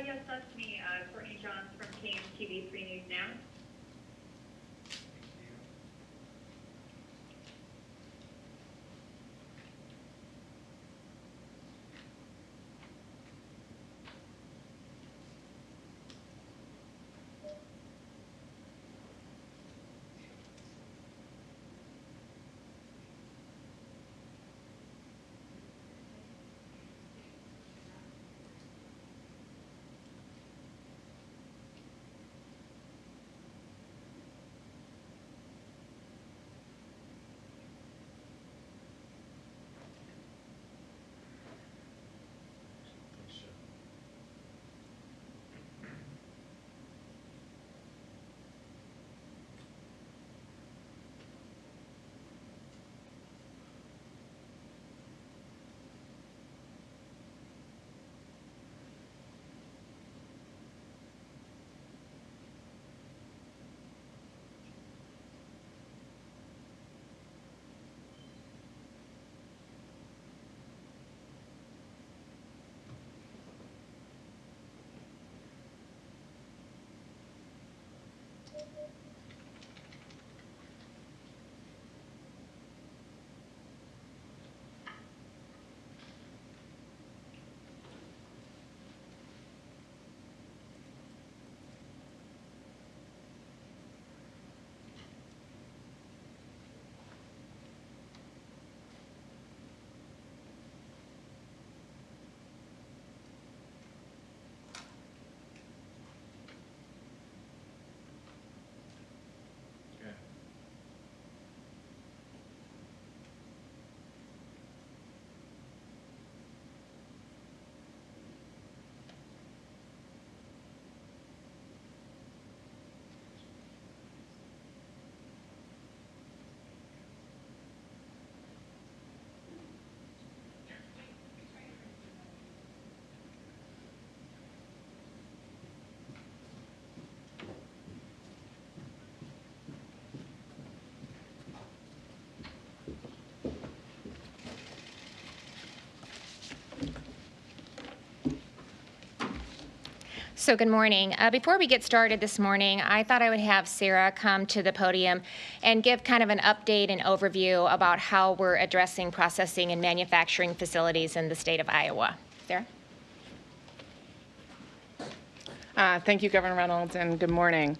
Yes, that's me, Courtney Johns from KMTV 3 News Now. So good morning. Before we get started this morning, I thought I would have Sarah come to the podium and give kind of an update and overview about how we're addressing processing and manufacturing facilities in the state of Iowa. Sarah? Thank you, Governor Reynolds, and good morning.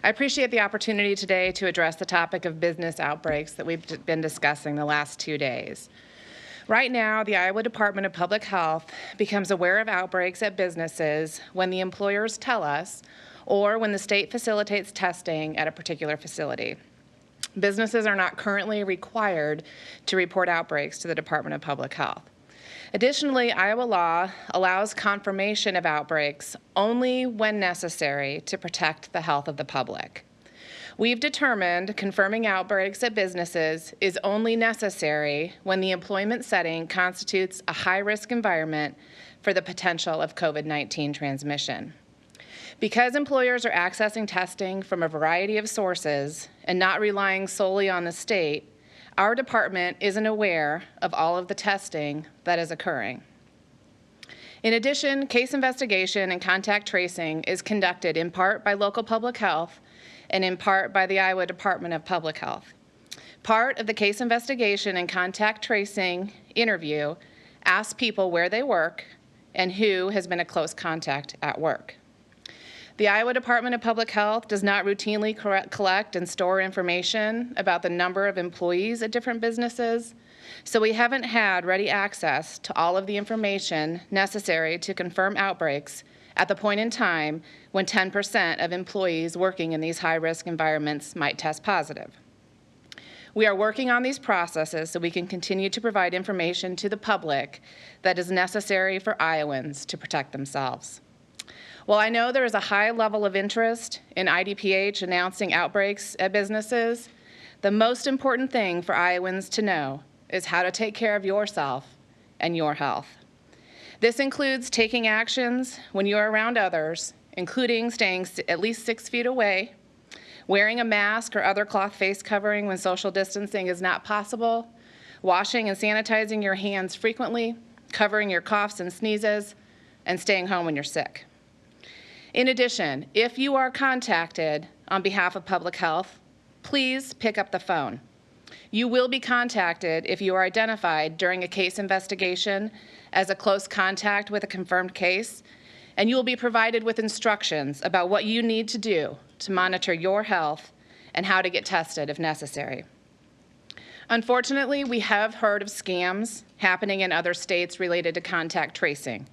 I appreciate the opportunity today to address the topic of business outbreaks that we've been discussing the last 2 days. Right now, the Iowa Department of Public Health becomes aware of outbreaks at businesses when the employers tell us or when the state facilitates testing at a particular facility. Businesses are not currently required to report outbreaks to the Department of Public Health. Additionally, Iowa law allows confirmation of outbreaks only when necessary to protect the health of the public. We've determined confirming outbreaks at businesses is only necessary when the employment setting constitutes a high-risk environment for the potential of COVID-19 transmission. Because employers are accessing testing from a variety of sources and not relying solely on the state, our department isn't aware of all of the testing that is occurring. In addition, case investigation and contact tracing is conducted in part by local public health and in part by the Iowa Department of Public Health. Part of the case investigation and contact tracing interview asks people where they work and who has been a close contact at work. The Iowa Department of Public Health does not routinely collect and store information about the number of employees at different businesses, so we haven't had ready access to all of the information necessary to confirm outbreaks at the point in time when 10% of employees working in these high-risk environments might test positive. We are working on these processes so we can continue to provide information to the public that is necessary for Iowans to protect themselves. While I know there is a high level of interest in IDPH announcing outbreaks at businesses, the most important thing for Iowans to know is how to take care of yourself and your health. This includes taking actions when you're around others, including staying at least 6 feet away, wearing a mask or other cloth face covering when social distancing is not possible, washing and sanitizing your hands frequently, covering your coughs and sneezes, and staying home when you're sick. In addition, if you are contacted on behalf of public health, please pick up the phone. You will be contacted if you are identified during a case investigation as a close contact with a confirmed case, and you will be provided with instructions about what you need to do to monitor your health and how to get tested if necessary. Unfortunately, we have heard of scams happening in other states related to contact tracing.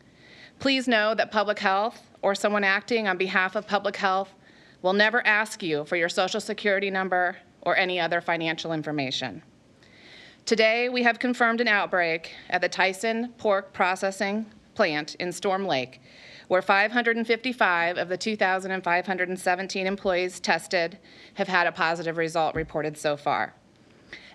Please know that public health or someone acting on behalf of public health will never ask you for your Social Security number or any other financial information. Today, we have confirmed an outbreak at the Tyson Pork Processing Plant in Storm Lake, where 555 of the 2,517 employees tested have had a positive result reported so far.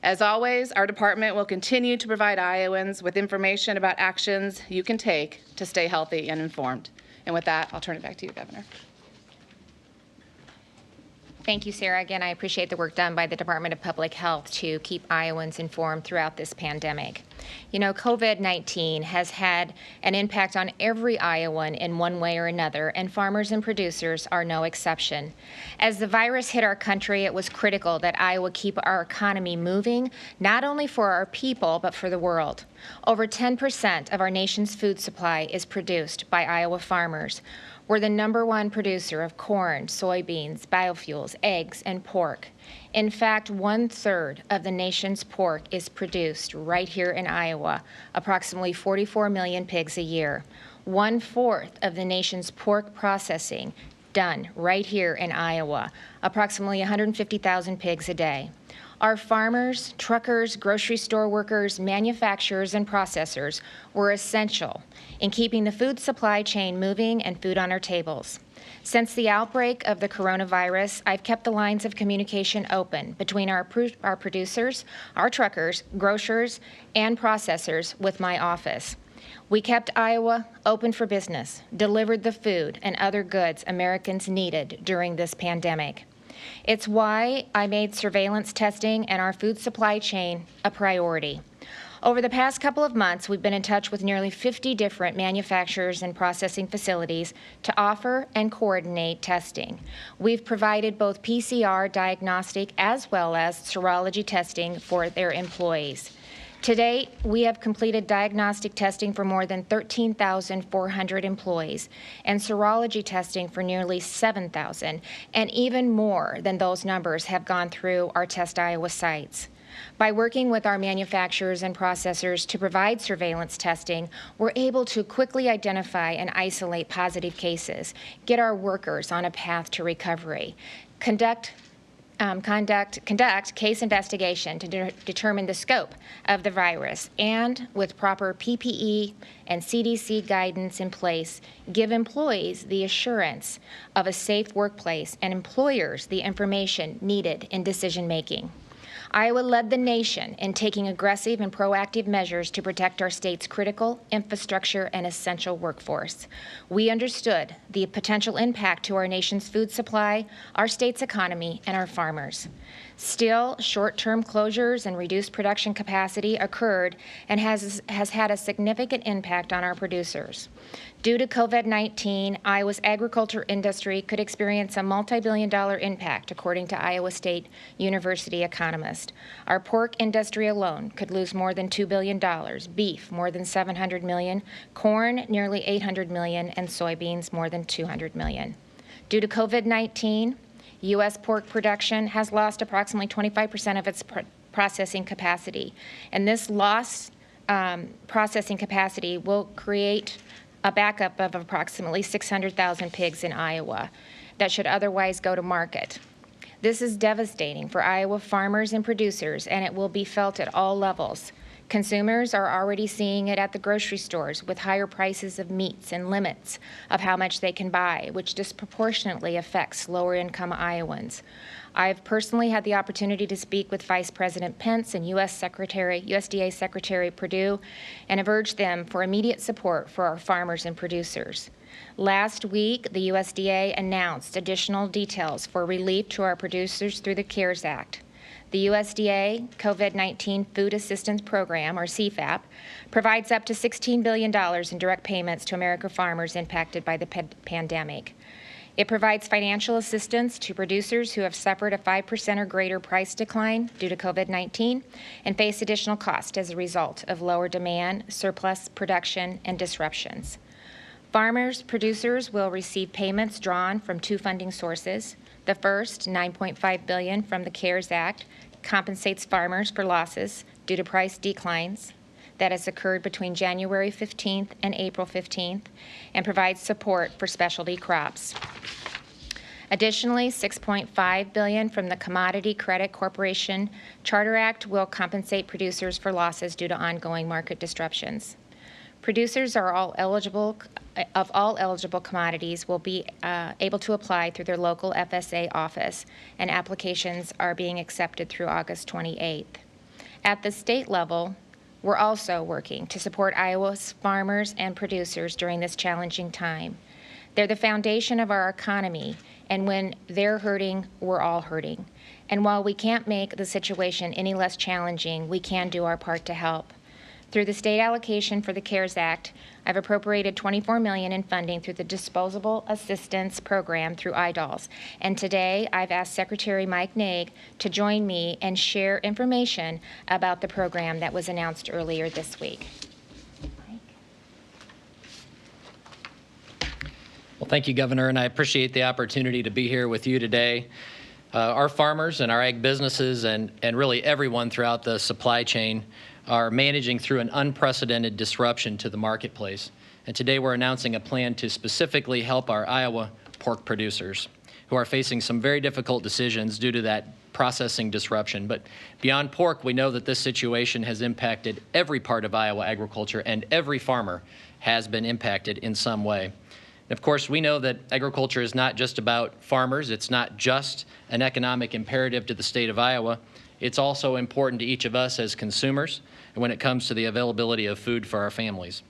As always, our department will continue to provide Iowans with information about actions you can take to stay healthy and informed. And with that, I'll turn it back to you, Governor. Thank you, Sarah. Again, I appreciate the work done by the Department of Public Health to keep Iowans informed throughout this pandemic. You know, COVID-19 has had an impact on every Iowan in one way or another, and farmers and producers are no exception. As the virus hit our country, it was critical that Iowa keep our economy moving, not only for our people, but for the world. Over 10% of our nation's food supply is produced by Iowa farmers. We're the #1 producer of corn, soybeans, biofuels, eggs, and pork. In fact, 1/3 of the nation's pork is produced right here in Iowa, approximately 44 million pigs a year. 1/4 of the nation's pork processing done right here in Iowa, approximately 150,000 pigs a day. Our farmers, truckers, grocery store workers, manufacturers, and processors were essential in keeping the food supply chain moving and food on our tables. Since the outbreak of the coronavirus, I've kept the lines of communication open between our producers, our truckers, grocers, and processors with my office. We kept Iowa open for business, delivered the food and other goods Americans needed during this pandemic. It's why I made surveillance testing and our food supply chain a priority. Over the past couple of months, we've been in touch with nearly 50 different manufacturers and processing facilities to offer and coordinate testing. We've provided both PCR diagnostic as well as serology testing for their employees. To date, we have completed diagnostic testing for more than 13,400 employees and serology testing for nearly 7,000, and even more than those numbers have gone through our Test Iowa sites. By working with our manufacturers and processors to provide surveillance testing, we're able to quickly identify and isolate positive cases, get our workers on a path to recovery, conduct case investigation to determine the scope of the virus, and with proper PPE and CDC guidance in place, give employees the assurance of a safe workplace and employers the information needed in decision making. Iowa led the nation in taking aggressive and proactive measures to protect our state's critical infrastructure and essential workforce. We understood the potential impact to our nation's food supply, our state's economy, and our farmers. Still, short-term closures and reduced production capacity occurred and has had a significant impact on our producers. Due to COVID-19, Iowa's agriculture industry could experience a multi-billion-dollar impact, according to Iowa State University economists. Our pork industry alone could lose more than $2 billion, beef more than $700 million, corn nearly $800 million, and soybeans more than $200 million. Due to COVID-19, U.S. pork production has lost approximately 25% of its processing capacity, and this lost processing capacity will create a backup of approximately 600,000 pigs in Iowa that should otherwise go to market. This is devastating for Iowa farmers and producers, and it will be felt at all levels. Consumers are already seeing it at the grocery stores with higher prices of meats and limits of how much they can buy, which disproportionately affects lower-income Iowans. I've personally had the opportunity to speak with Vice President Pence and USDA Secretary Perdue, and have urged them for immediate support for our farmers and producers. Last week, the USDA announced additional details for relief to our producers through the CARES Act. The USDA COVID-19 Food Assistance Program, or CFAP, provides up to $16 billion in direct payments to American farmers impacted by the pandemic. It provides financial assistance to producers who have suffered a 5% or greater price decline due to COVID-19 and face additional cost as a result of lower demand, surplus production, and disruptions. Producers will receive payments drawn from two funding sources. The first, $9.5 billion from the CARES Act, compensates farmers for losses due to price declines that has occurred between January 15th and April 15th and provides support for specialty crops. Additionally, $6.5 billion from the Commodity Credit Corporation Charter Act will compensate producers for losses due to ongoing market disruptions. Producers of all eligible commodities will be able to apply through their local FSA office, and applications are being accepted through August 28th. At the state level, we're also working to support Iowa's farmers and producers during this challenging time. They're the foundation of our economy, and when they're hurting, we're all hurting. And while we can't make the situation any less challenging, we can do our part to help. Through the state allocation for the CARES Act, I've appropriated $24 million in funding through the Disposable Assistance Program through IDOLS. And today, I've asked Secretary Mike Naig to join me and share information about the program that was announced earlier this week. Well, thank you, Governor, and I appreciate the opportunity to be here with you today. Our farmers and our ag businesses and really everyone throughout the supply chain are managing through an unprecedented disruption to the marketplace. And today we're announcing a plan to specifically help our Iowa pork producers who are facing some very difficult decisions due to that processing disruption. But beyond pork, we know that this situation has impacted every part of Iowa agriculture, and every farmer has been impacted in some way. And of course, we know that agriculture is not just about farmers. It's not just an economic imperative to the state of Iowa. It's also important to each of us as consumers when it comes to the availability of food for our families.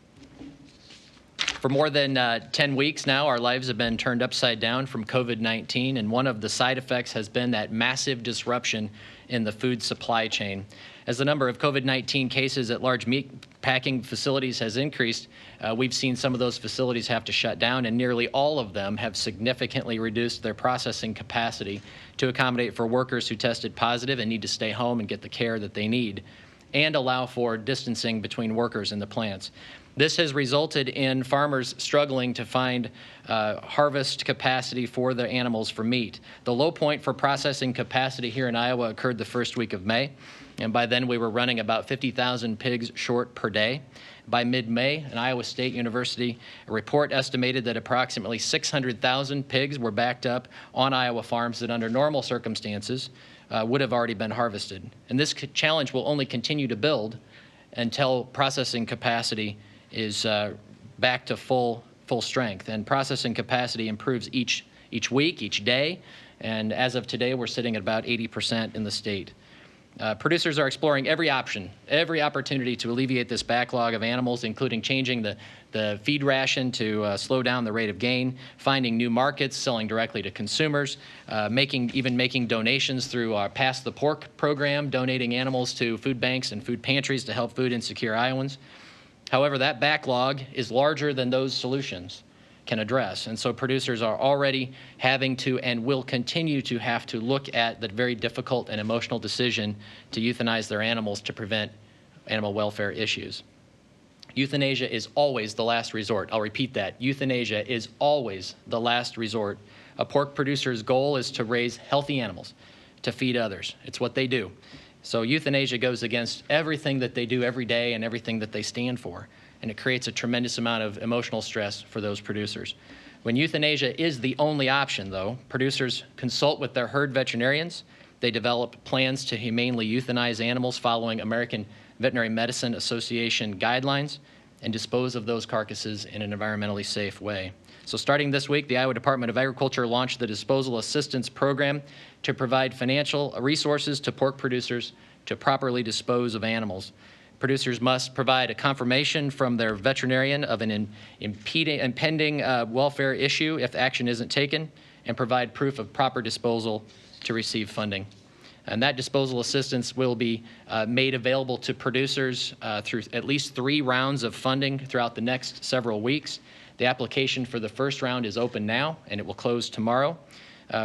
For more than 10 weeks now, our lives have been turned upside down from COVID-19, and one of the side effects has been that massive disruption in the food supply chain. As the number of COVID-19 cases at large meat packing facilities has increased, we've seen some of those facilities have to shut down, and nearly all of them have significantly reduced their processing capacity to accommodate for workers who tested positive and need to stay home and get the care that they need, and allow for distancing between workers in the plants. This has resulted in farmers struggling to find harvest capacity for their animals for meat. The low point for processing capacity here in Iowa occurred the first week of May, and by then we were running about 50,000 pigs short per day. By mid-May, an Iowa State University report estimated that approximately 600,000 pigs were backed up on Iowa farms that under normal circumstances would have already been harvested. And this challenge will only continue to build until processing capacity is back to full strength. And processing capacity improves each week, each day, and as of today, we're sitting at about 80% in the state. Producers are exploring every opportunity to alleviate this backlog of animals, including changing the feed ration to slow down the rate of gain, finding new markets, selling directly to consumers, even making donations through our Pass the Pork program, donating animals to food banks and food pantries to help food insecure Iowans. However, that backlog is larger than those solutions can address, and so producers are already having to and will continue to have to look at the very difficult and emotional decision to euthanize their animals to prevent animal welfare issues. Euthanasia is always the last resort. I'll repeat that. Euthanasia is always the last resort. A pork producer's goal is to raise healthy animals to feed others. It's what they do. So euthanasia goes against everything that they do every day and everything that they stand for, and it creates a tremendous amount of emotional stress for those producers. When euthanasia is the only option, though, producers consult with their herd veterinarians. They develop plans to humanely euthanize animals following American Veterinary Medicine Association guidelines and dispose of those carcasses in an environmentally safe way. So starting this week, the Iowa Department of Agriculture launched the Disposal Assistance Program to provide financial resources to pork producers to properly dispose of animals. Producers must provide a confirmation from their veterinarian of an impending welfare issue if action isn't taken, and provide proof of proper disposal to receive funding. And that disposal assistance will be made available to producers through at least 3 rounds of funding throughout the next several weeks. The application for the first round is open now, and it will close tomorrow.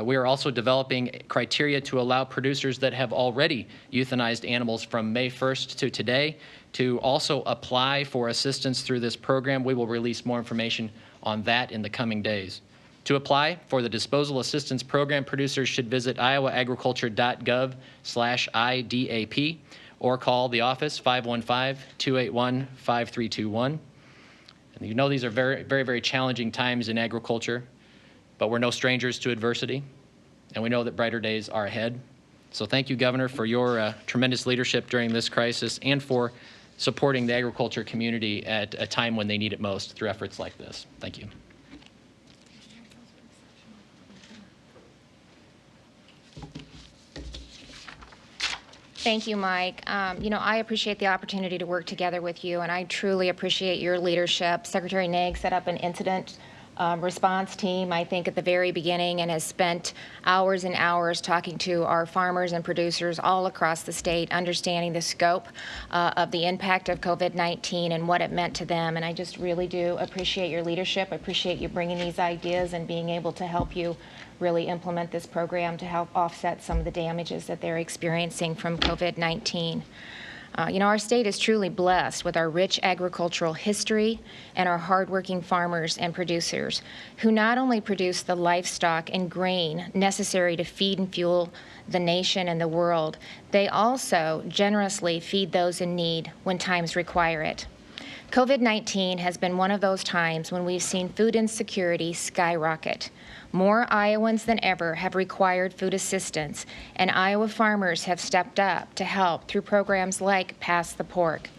We are also developing criteria to allow producers that have already euthanized animals from May 1st to today to also apply for assistance through this program. We will release more information on that in the coming days. To apply for the Disposal Assistance Program, producers should visit iowaagriculture.gov/IDAP or call the office 515-281-5321. And you know these are very, very, very challenging times in agriculture, but we're no strangers to adversity, and we know that brighter days are ahead. So thank you, Governor, for your tremendous leadership during this crisis and for supporting the agriculture community at a time when they need it most through efforts like this. Thank you. Thank you, Mike. I appreciate the opportunity to work together with you, and I truly appreciate your leadership. Secretary Naig set up an incident response team, I think, at the very beginning, and has spent hours and hours talking to our farmers and producers all across the state, understanding the scope of the impact of COVID-19 and what it meant to them. And I just really do appreciate your leadership. I appreciate you bringing these ideas and being able to help you really implement this program to help offset some of the damages that they're experiencing from COVID-19. Our state is truly blessed with our rich agricultural history and our hardworking farmers and producers who not only produce the livestock and grain necessary to feed and fuel the nation and the world, they also generously feed those in need when times require it. COVID-19 has been one of those times when we've seen food insecurity skyrocket. More Iowans than ever have required food assistance, and Iowa farmers have stepped up to help through programs like Pass the Pork.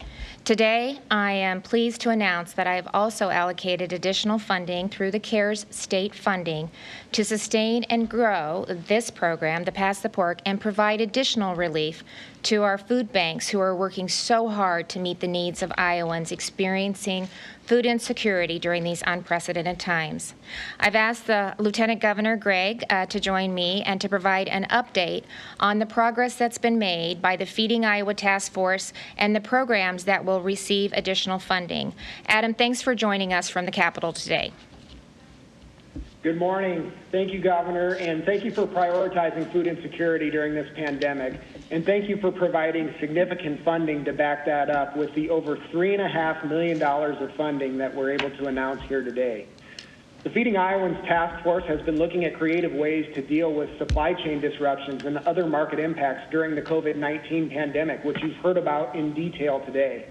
Today, I am pleased to announce that I have also allocated additional funding through the CARES state funding to sustain and grow this program, the Pass the Pork, and provide additional relief to our food banks who are working so hard to meet the needs of Iowans experiencing food insecurity during these unprecedented times. I've asked the Lieutenant Governor, Greg, to join me and to provide an update on the progress that's been made by the Feeding Iowa Task Force and the programs that will receive additional funding. Adam, thanks for joining us from the Capitol today. Good morning. Thank you, Governor, and thank you for prioritizing food insecurity during this pandemic. And thank you for providing significant funding to back that up with the over $3.5 million of funding that we're able to announce here today. The Feeding Iowans Task Force has been looking at creative ways to deal with supply chain disruptions and other market impacts during the COVID-19 pandemic, which you've heard about in detail today.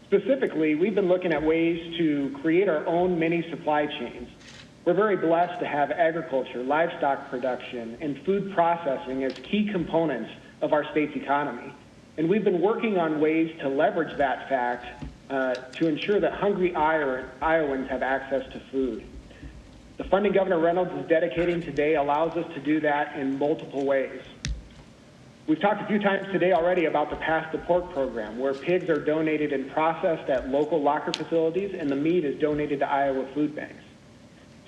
Specifically, we've been looking at ways to create our own mini supply chains. We're very blessed to have agriculture, livestock production, and food processing as key components of our state's economy. And we've been working on ways to leverage that fact to ensure that hungry Iowans have access to food. The funding Governor Reynolds is dedicating today allows us to do that in multiple ways. We've talked a few times today already about the Pass the Pork program, where pigs are donated and processed at local locker facilities, and the meat is donated to Iowa food banks.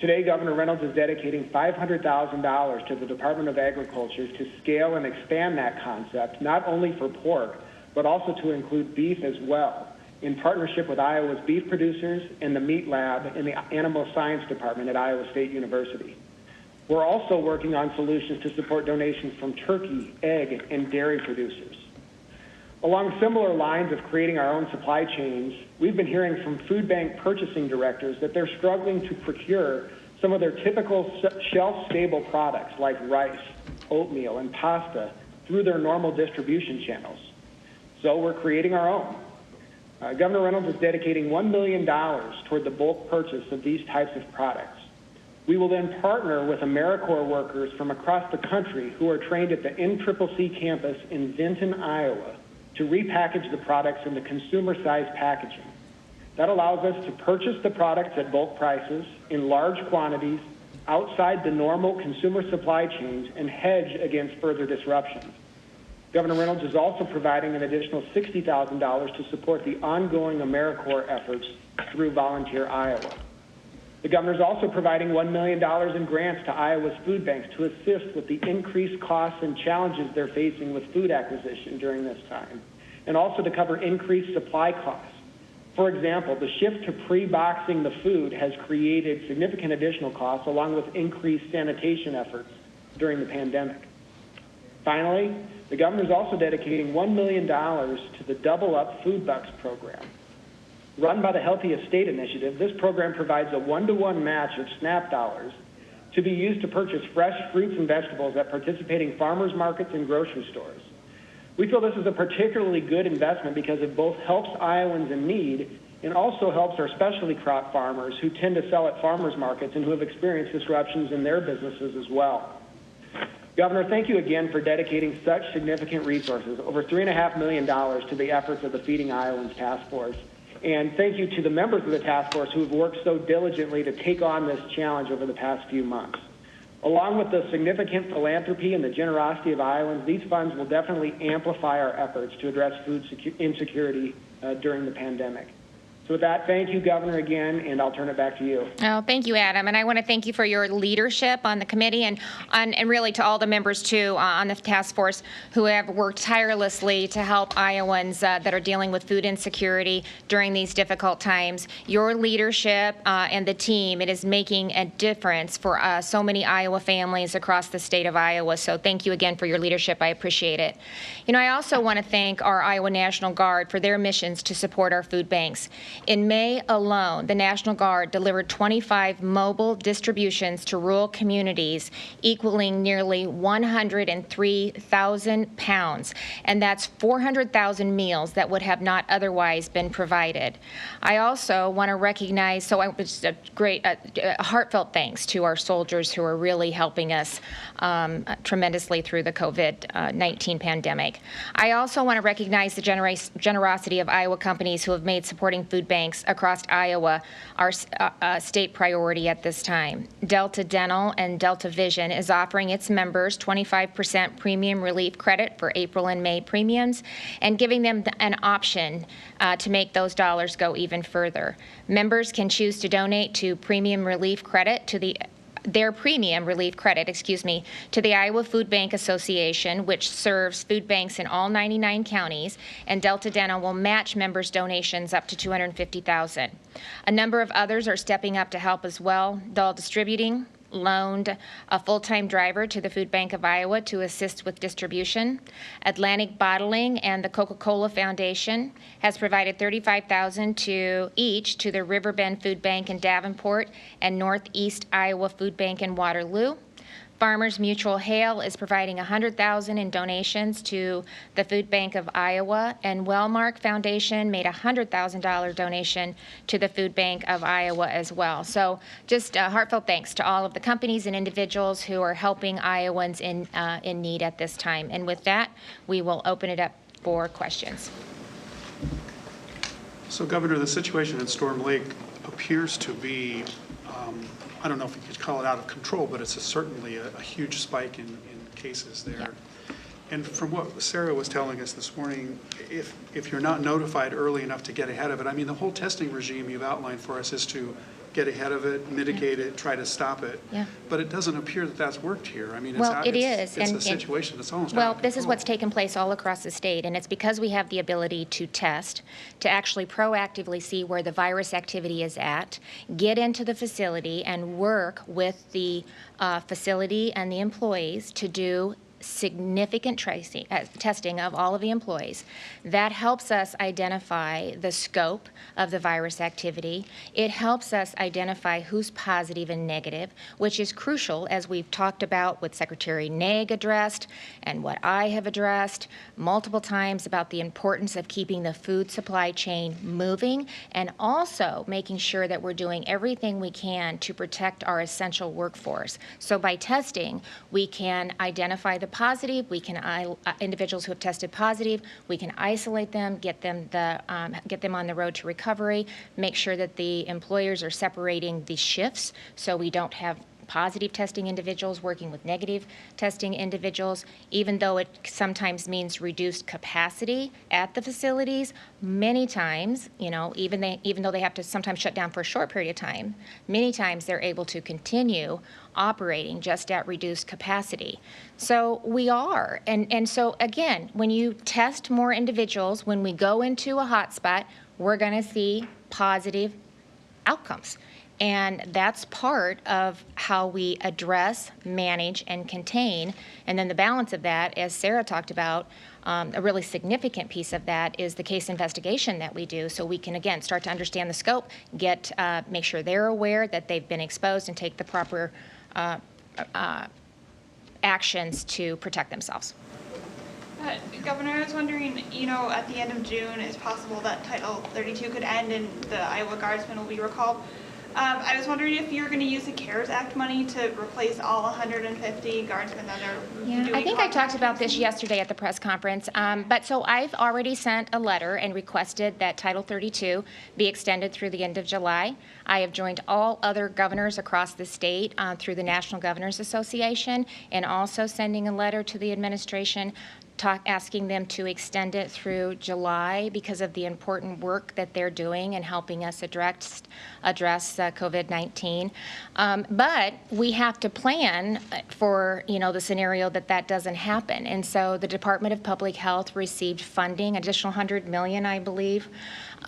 Today, Governor Reynolds is dedicating $500,000 to the Department of Agriculture to scale and expand that concept, not only for pork, but also to include beef as well, in partnership with Iowa's beef producers and the meat lab in the Animal Science Department at Iowa State University. We're also working on solutions to support donations from turkey, egg, and dairy producers. Along similar lines of creating our own supply chains, we've been hearing from food bank purchasing directors that they're struggling to procure some of their typical shelf-stable products like rice, oatmeal, and pasta through their normal distribution channels. So we're creating our own. Governor Reynolds is dedicating $1 million toward the bulk purchase of these types of products. We will then partner with AmeriCorps workers from across the country who are trained at the NCCC campus in Vinton, Iowa, to repackage the products into consumer-sized packaging. That allows us to purchase the products at bulk prices in large quantities outside the normal consumer supply chains and hedge against further disruptions. Governor Reynolds is also providing an additional $60,000 to support the ongoing AmeriCorps efforts through Volunteer Iowa. The governor is also providing $1 million in grants to Iowa's food banks to assist with the increased costs and challenges they're facing with food acquisition during this time, and also to cover increased supply costs. For example, the shift to pre-boxing the food has created significant additional costs along with increased sanitation efforts during the pandemic. Finally, the governor is also dedicating $1 million to the Double Up Food Bucks program. Run by the Healthy Estate Initiative, this program provides a one-to-one match of SNAP dollars to be used to purchase fresh fruits and vegetables at participating farmers markets and grocery stores. We feel this is a particularly good investment because it both helps Iowans in need and also helps our specialty crop farmers who tend to sell at farmers markets and who have experienced disruptions in their businesses as well. Governor, thank you again for dedicating such significant resources, over $3.5 million, to the efforts of the Feeding Iowans Task Force. And thank you to the members of the task force who have worked so diligently to take on this challenge over the past few months. Along with the significant philanthropy and the generosity of Iowans, these funds will definitely amplify our efforts to address food insecurity during the pandemic. So with that, thank you, Governor, again, and I'll turn it back to you. Oh, thank you, Adam. And I want to thank you for your leadership on the committee and really to all the members, too, on the task force who have worked tirelessly to help Iowans that are dealing with food insecurity during these difficult times. Your leadership and the team, it is making a difference for so many Iowa families across the state of Iowa. So thank you again for your leadership. I appreciate it. You know, I also want to thank our Iowa National Guard for their missions to support our food banks. In May alone, the National Guard delivered 25 mobile distributions to rural communities, equaling nearly 103,000 pounds, and that's 400,000 meals that would have not otherwise been provided. I also want to recognize, it's a great, heartfelt thanks to our soldiers who are really helping us tremendously through the COVID-19 pandemic. I also want to recognize the generosity of Iowa companies who have made supporting food banks across Iowa our state priority at this time. Delta Dental and Delta Vision is offering its members 25% premium relief credit for April and May premiums and giving them an option to make those dollars go even further. Members can choose to donate to premium relief credit to their premium relief credit, to the Iowa Food Bank Association, which serves food banks in all 99 counties, and Delta Dental will match members' donations up to $250,000. A number of others are stepping up to help as well. Dahl Distributing loaned a full-time driver to the Food Bank of Iowa to assist with distribution. Atlantic Bottling and the Coca-Cola Foundation has provided $35,000 each to the Riverbend Food Bank in Davenport and Northeast Iowa Food Bank in Waterloo. Farmers Mutual Hale is providing $100,000 in donations to the Food Bank of Iowa, and Wellmark Foundation made a $100,000 donation to the Food Bank of Iowa as well. So just heartfelt thanks to all of the companies and individuals who are helping Iowans in need at this time. And with that, we will open it up for questions. So, Governor, the situation in Storm Lake appears to be I don't know if you could call it out of control, but it's certainly a huge spike in cases there. Yeah. And from what Sarah was telling us this morning, if you're not notified early enough to get ahead of it, I mean, the whole testing regime you've outlined for us is to get ahead of it, mitigate it, try to stop it. Yeah. But it doesn't appear that that's worked here. I mean, it's a situation that's almost out of control. This is what's taken place all across the state, and it's because we have the ability to test, to actually proactively see where the virus activity is at, get into the facility and work with the facility and the employees to do significant testing of all of the employees. That helps us identify the scope of the virus activity. It helps us identify who's positive and negative, which is crucial, as we've talked about what Secretary Naig addressed and what I have addressed multiple times about the importance of keeping the food supply chain moving and also making sure that we're doing everything we can to protect our essential workforce. So by testing, we can identify the positive, we can individuals who have tested positive, we can isolate them, get them on the road to recovery, make sure that the employers are separating the shifts so we don't have positive testing individuals, working with negative testing individuals, even though it sometimes means reduced capacity at the facilities. Many times, even though they have to sometimes shut down for a short period of time, many times they're able to continue operating just at reduced capacity. So we are, and so again, when you test more individuals, when we go into a hotspot, we're going to see positive outcomes. And that's part of how we address, manage, and contain. And then the balance of that, as Sarah talked about, a really significant piece of that is the case investigation that we do, so we can, again, start to understand the scope, make sure they're aware that they've been exposed, and take the proper actions to protect themselves. Governor, I was wondering, at the end of June, it's possible that Title 32 could end and the Iowa Guardsmen will be recalled. I was wondering if you're going to use the CARES Act money to replace all 150 guardsmen that are doing I think I talked contract about this tracing? yesterday at the press conference. But so I've already sent a letter and requested that Title 32 be extended through the end of July. I have joined all other governors across the state through the National Governors Association, and also sending a letter to the administration asking them to extend it through July because of the important work that they're doing and helping us address COVID-19. But we have to plan for, the scenario that doesn't happen. And so the Department of Public Health received funding, additional $100 million, I believe,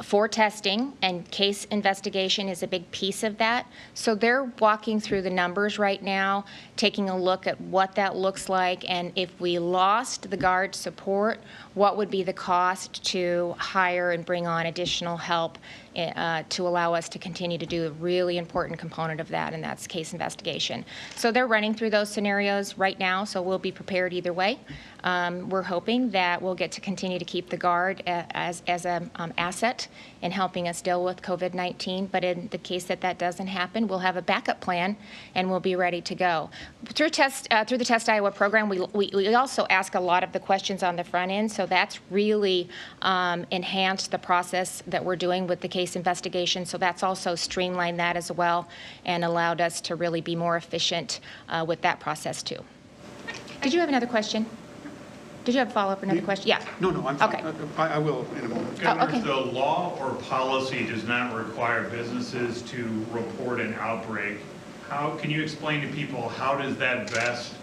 for testing, and case investigation is a big piece of that. So they're walking through the numbers right now, taking a look at what that looks like, and if we lost the guard support, what would be the cost to hire and bring on additional help to allow us to continue to do a really important component of that, and that's case investigation. So they're running through those scenarios right now, so we'll be prepared either way. We're hoping that we'll get to continue to keep the Guard as an asset in helping us deal with COVID-19, but in the case that doesn't happen, we'll have a backup plan and we'll be ready to go. Through the Test Iowa program, we also ask a lot of the questions on the front end, so that's really enhanced the process that we're doing with the case investigation, so that's also streamlined that as well and allowed us to really be more efficient with that process too. Did you have another question? Did you have a follow-up, another question? Yeah. No, I'm fine. Okay. I will in a moment. Oh, okay. Governor, the law or policy does not require businesses to report an outbreak. Can you explain to people how does that best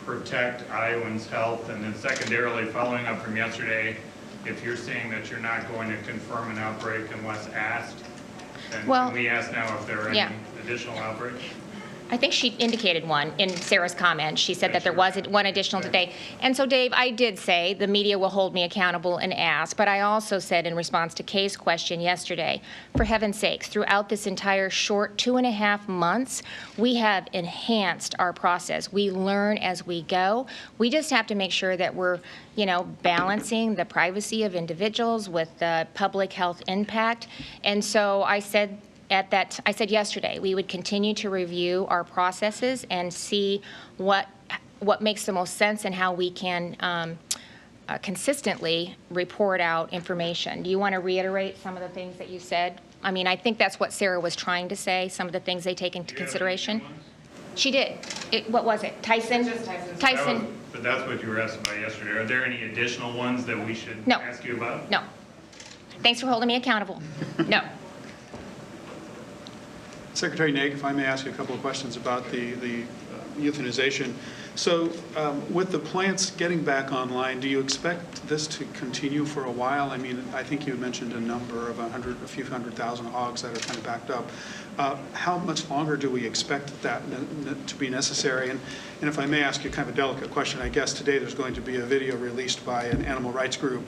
protect Iowans' health? And then secondarily, following up from yesterday, if you're saying that you're not going to confirm an outbreak unless asked, then can we ask now if there are any additional outbreaks? I think she indicated one in Sarah's comment. She said that there was one additional today. And so, Dave, I did say the media will hold me accountable and ask, but I also said in response to Kay's question yesterday, for heaven's sakes, throughout this entire short 2.5 months, we have enhanced our process. We learn as we go. We just have to make sure that we're, balancing the privacy of individuals with the public health impact. And so I said yesterday, we would continue to review our processes and see what makes the most sense and how we can consistently report out information. Do you want to reiterate some of the things that you said? I mean, I think that's what Sarah was trying to say, some of the things they take into consideration. She did. What was it? Tyson? Just Tyson. Tyson. But that's what you were asking about yesterday. Are there any additional ones that we should No. ask you about? No. Thanks for holding me accountable. No. Secretary Naik, if I may ask you a couple of questions about the euthanization. So with the plants getting back online, do you expect this to continue for a while? I mean, I think you mentioned a number of a few 100,000 hogs that are kind of backed up. How much longer do we expect that to be necessary? And if I may ask you kind of a delicate question, I guess today there's going to be a video released by an animal rights group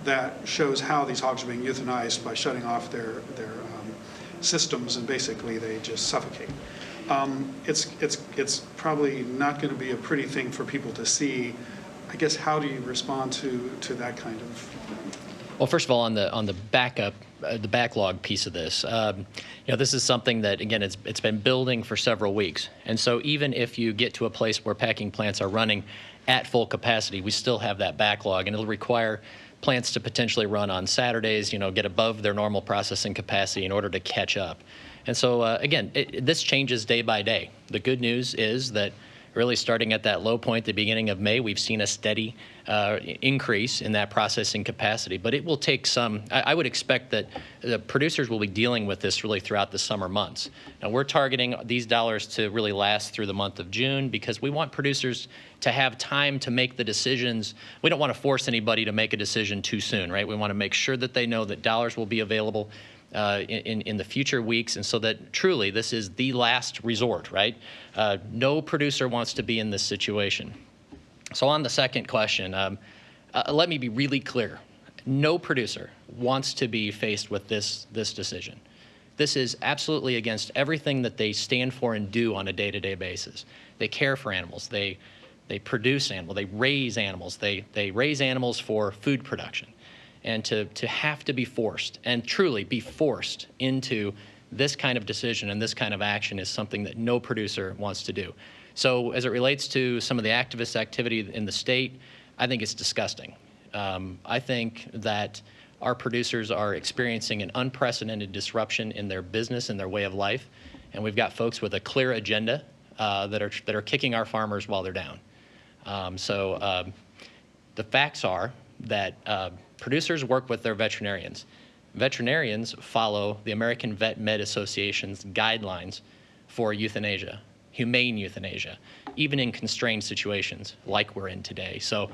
that shows how these hogs are being euthanized by shutting off their systems, and basically they just suffocate. It's probably not going to be a pretty thing for people to see. I guess, how do you respond to that kind of? Well, first of all, on the backup, the backlog piece of this, this is something that, again, it's been building for several weeks. And so even if you get to a place where packing plants are running at full capacity, we still have that backlog, and it'll require plants to potentially run on Saturdays, get above their normal processing capacity in order to catch up. And so, again, this changes day by day. The good news is that really starting at that low point at the beginning of May, we've seen a steady increase in that processing capacity. But it will take some, I would expect that the producers will be dealing with this really throughout the summer months. Now, we're targeting these dollars to really last through the month of June because we want producers to have time to make the decisions. We don't want to force anybody to make a decision too soon, right? We want to make sure that they know that dollars will be available in the future weeks, and so that truly this is the last resort, right? No producer wants to be in this situation. So on the second question, let me be really clear. No producer wants to be faced with this decision. This is absolutely against everything that they stand for and do on a day-to-day basis. They care for animals. They produce animals. They raise animals. They raise animals for food production. And to have to be forced, and truly be forced into this kind of decision and this kind of action is something that no producer wants to do. So as it relates to some of the activist activity in the state, I think it's disgusting. I think that our producers are experiencing an unprecedented disruption in their business and their way of life, and we've got folks with a clear agenda that are kicking our farmers while they're down. The facts are that producers work with their veterinarians. Veterinarians follow the American Vet Med Association's guidelines for euthanasia, humane euthanasia, even in constrained situations like we're in today. So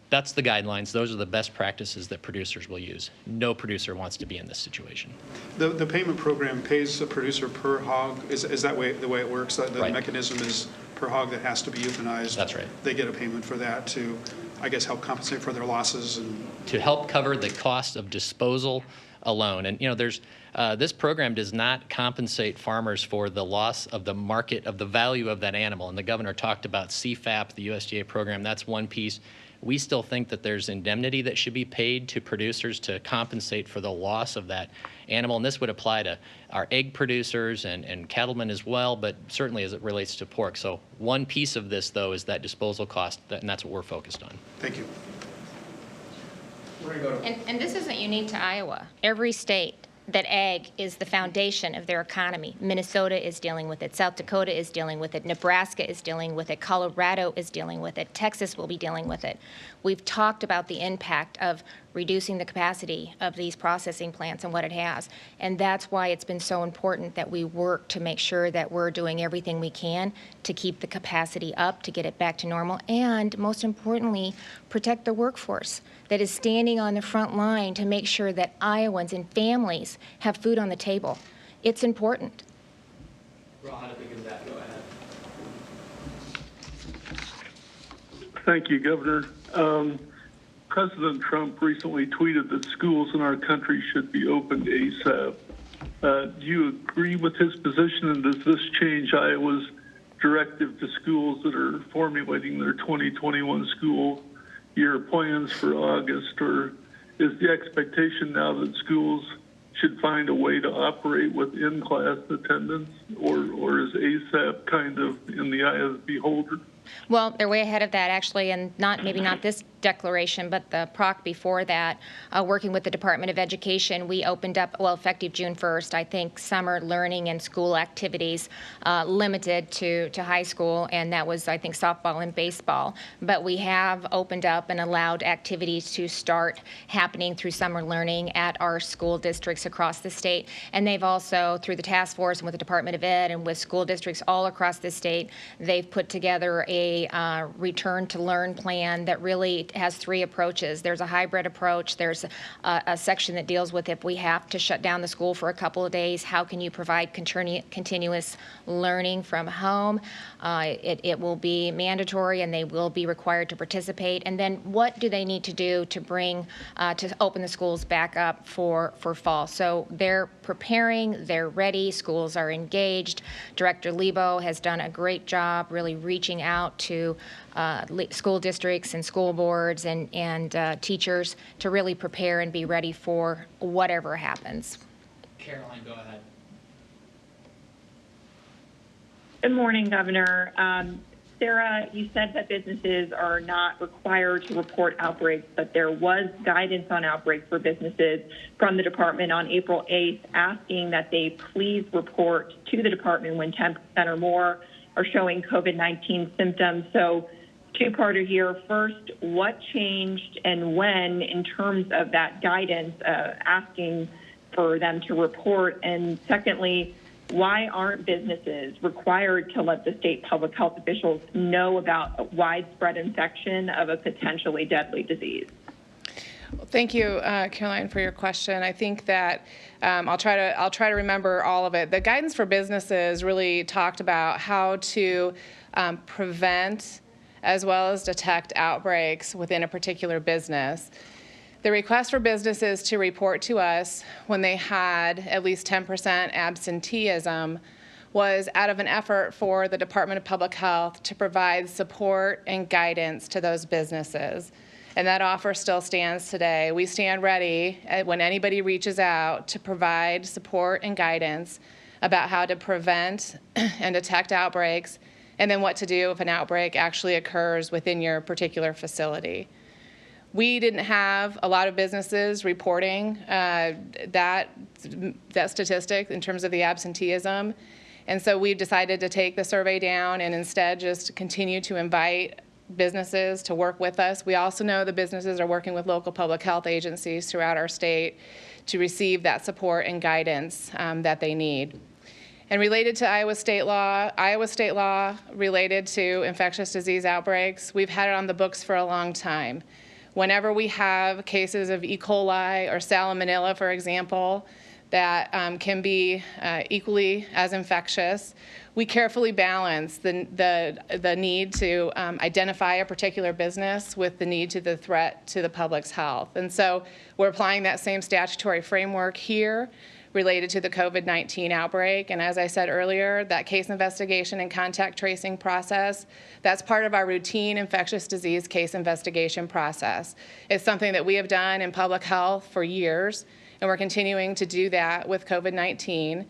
that's the guidelines. Those are the best practices that producers will use. No producer wants to be in this situation. The payment program pays the producer per hog. Is that the way it works? The Right. mechanism is per hog that has to be euthanized. That's right. They get a payment for that to, I guess, help compensate for their losses and To help cover the cost of disposal alone. And, there's this program does not compensate farmers for the loss of the market, of the value of that animal. And the governor talked about CFAP, the USDA program. That's one piece. We still think that there's indemnity that should be paid to producers to compensate for the loss of that animal. And this would apply to our egg producers and cattlemen as well, but certainly as it relates to pork. So one piece of this, though, is that disposal cost, and that's what we're focused on. thank you. And this isn't unique to Iowa. Every state that ag is the foundation of their economy. Minnesota is dealing with it. South Dakota is dealing with it. Nebraska is dealing with it. Colorado is dealing with it. Texas will be dealing with it. We've talked about the impact of reducing the capacity of these processing plants and what it has. And that's why it's been so important that we work to make sure that we're doing everything we can to keep the capacity up, to get it back to normal, and most importantly, protect the workforce that is standing on the front line to make sure that Iowans and families have food on the table. It's important. Ron, if we can go ahead. Thank you, Governor. President Trump recently tweeted that schools in our country should be opened ASAP. Do you agree with his position, and does this change Iowa's directive to schools that are formulating their 2021 school year plans for August, or is the expectation now that schools should find a way to operate with in-class attendance, or is ASAP kind of in the eye of the beholder? Well, they're way ahead of that, actually, and maybe not this declaration, but the PROC before that, working with the Department of Education, we opened up, well, effective June 1st, I think, summer learning and school activities limited to high school, and that was, I think, softball and baseball. But we have opened up and allowed activities to start happening through summer learning at our school districts across the state. And they've also, through the task force and with the Department of Ed and with school districts all across the state, they've put together a return to learn plan that really has three approaches. There's a hybrid approach. There's a section that deals with if we have to shut down the school for a couple of days, how can you provide continuous learning from home? It will be mandatory and they will be required to participate. And then what do they need to do to bring, to open the schools back up for fall? So they're preparing, they're ready, schools are engaged. Director Lebo has done a great job really reaching out to school districts and school boards and teachers to really prepare and be ready for whatever happens. Caroline, go ahead. Good morning, Governor. Sarah, you said that businesses are not required to report outbreaks, but there was guidance on outbreaks for businesses from the department on April 8th, asking that they please report to the department when 10% or more are showing COVID-19 symptoms. So two-parter here. First, what changed and when in terms of that guidance asking for them to report? And secondly, why aren't businesses required to let the state public health officials know about widespread infection of a potentially deadly disease? Well, thank you, Caroline, for your question. I think that I'll try to remember all of it. The guidance for businesses really talked about how to prevent as well as detect outbreaks within a particular business. The request for businesses to report to us when they had at least 10% absenteeism was out of an effort for the Department of Public Health to provide support and guidance to those businesses. And that offer still stands today. We stand ready when anybody reaches out to provide support and guidance about how to prevent and detect outbreaks, and then what to do if an outbreak actually occurs within your particular facility. We didn't have a lot of businesses reporting that statistic in terms of the absenteeism. And so we've decided to take the survey down and instead just continue to invite businesses to work with us. We also know the businesses are working with local public health agencies throughout our state to receive that support and guidance that they need. And related to Iowa state law related to infectious disease outbreaks, we've had it on the books for a long time. Whenever we have cases of E. coli or salmonella, for example, that can be equally as infectious, we carefully balance the need to identify a particular business with the need to the threat to the public's health. And so we're applying that same statutory framework here related to the COVID-19 outbreak. And as I said earlier, that case investigation and contact tracing process, that's part of our routine infectious disease case investigation process. It's something that we have done in public health for years, and we're continuing to do that with COVID-19.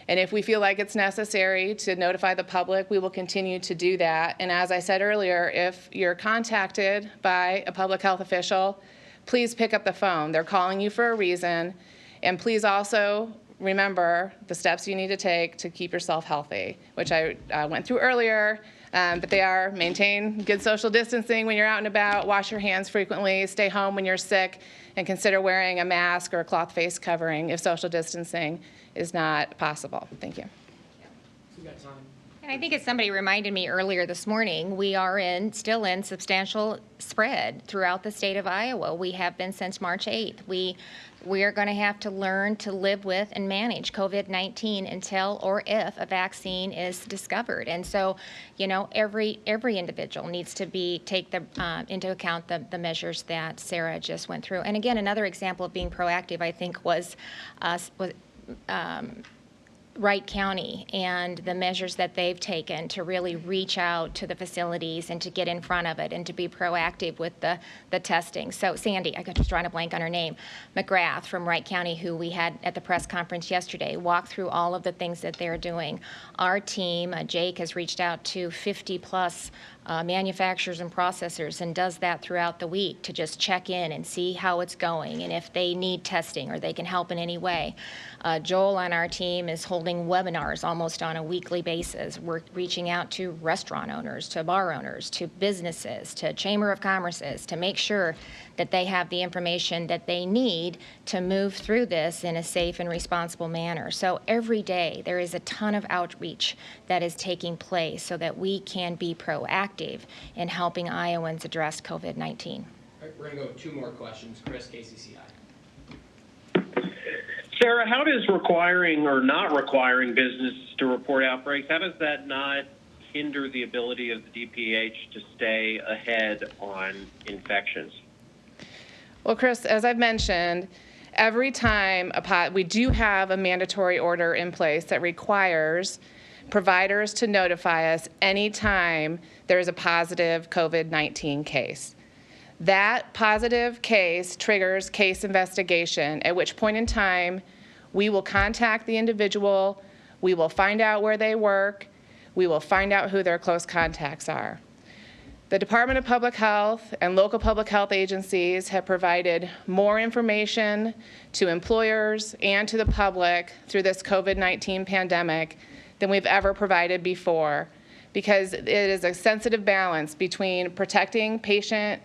And if we feel like it's necessary to notify the public, we will continue to do that. And as I said earlier, if you're contacted by a public health official, please pick up the phone. They're calling you for a reason. And please also remember the steps you need to take to keep yourself healthy, which I went through earlier, but they are maintain good social distancing when you're out and about, wash your hands frequently, stay home when you're sick, and consider wearing a mask or a cloth face covering if social distancing is not possible. Thank you. And I think as somebody reminded me earlier this morning, we are still in substantial spread throughout the state of Iowa. We have been since March 8th. We are going to have to learn to live with and manage COVID-19 until or if a vaccine is discovered. And so, every individual needs to take into account the measures that Sarah just went through. And again, another example of being proactive, I think, was Wright County and the measures that they've taken to really reach out to the facilities and to get in front of it and to be proactive with the testing. So Sandy, I got just drawing a blank on her name, McGrath from Wright County, who we had at the press conference yesterday, walked through all of the things that they're doing. Our team, Jake, has reached out to 50 plus manufacturers and processors and does that throughout the week to just check in and see how it's going and if they need testing or they can help in any way. Joel on our team is holding webinars almost on a weekly basis. We're reaching out to restaurant owners, to bar owners, to businesses, to Chamber of Commerce's to make sure that they have the information that they need to move through this in a safe and responsible manner. So every day there is a ton of outreach that is taking place so that we can be proactive in helping Iowans address COVID-19. All right, we're going to go with two more questions. Chris, KCCI. Sarah, how does requiring or not requiring businesses to report outbreaks, how does that not hinder the ability of the DPH to stay ahead on infections? Well, Chris, as I've mentioned, every time we do have a mandatory order in place that requires providers to notify us anytime there is a positive COVID-19 case. That positive case triggers case investigation, at which point in time we will contact the individual, we will find out where they work, We will find out who their close contacts are. The Department of Public Health and local public health agencies have provided more information to employers and to the public through this COVID-19 pandemic than we've ever provided before, because it is a sensitive balance between protecting patient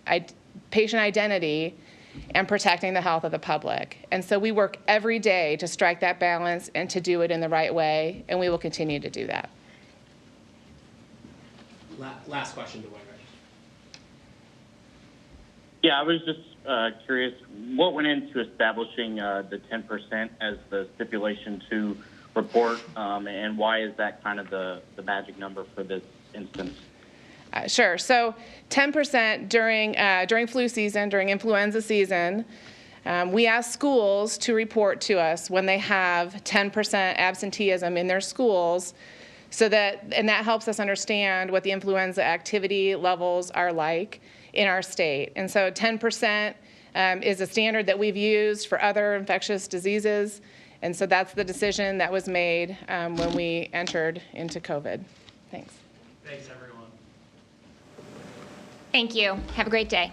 identity and protecting the health of the public. And so we work every day to strike that balance and to do it in the right way, and we will continue to do that. Last question to Wayne. Yeah, I was just curious, what went into establishing the 10% as the stipulation to report, and why is that kind of the magic number for this instance? Sure. So 10% during flu season, during influenza season, we ask schools to report to us when they have 10% absenteeism in their schools, and that helps us understand what the influenza activity levels are like in our state. And so 10% is a standard that we've used for other infectious diseases, and so that's the decision that was made when we entered into COVID. Thanks. Thanks, everyone. Thank you. Have a great day.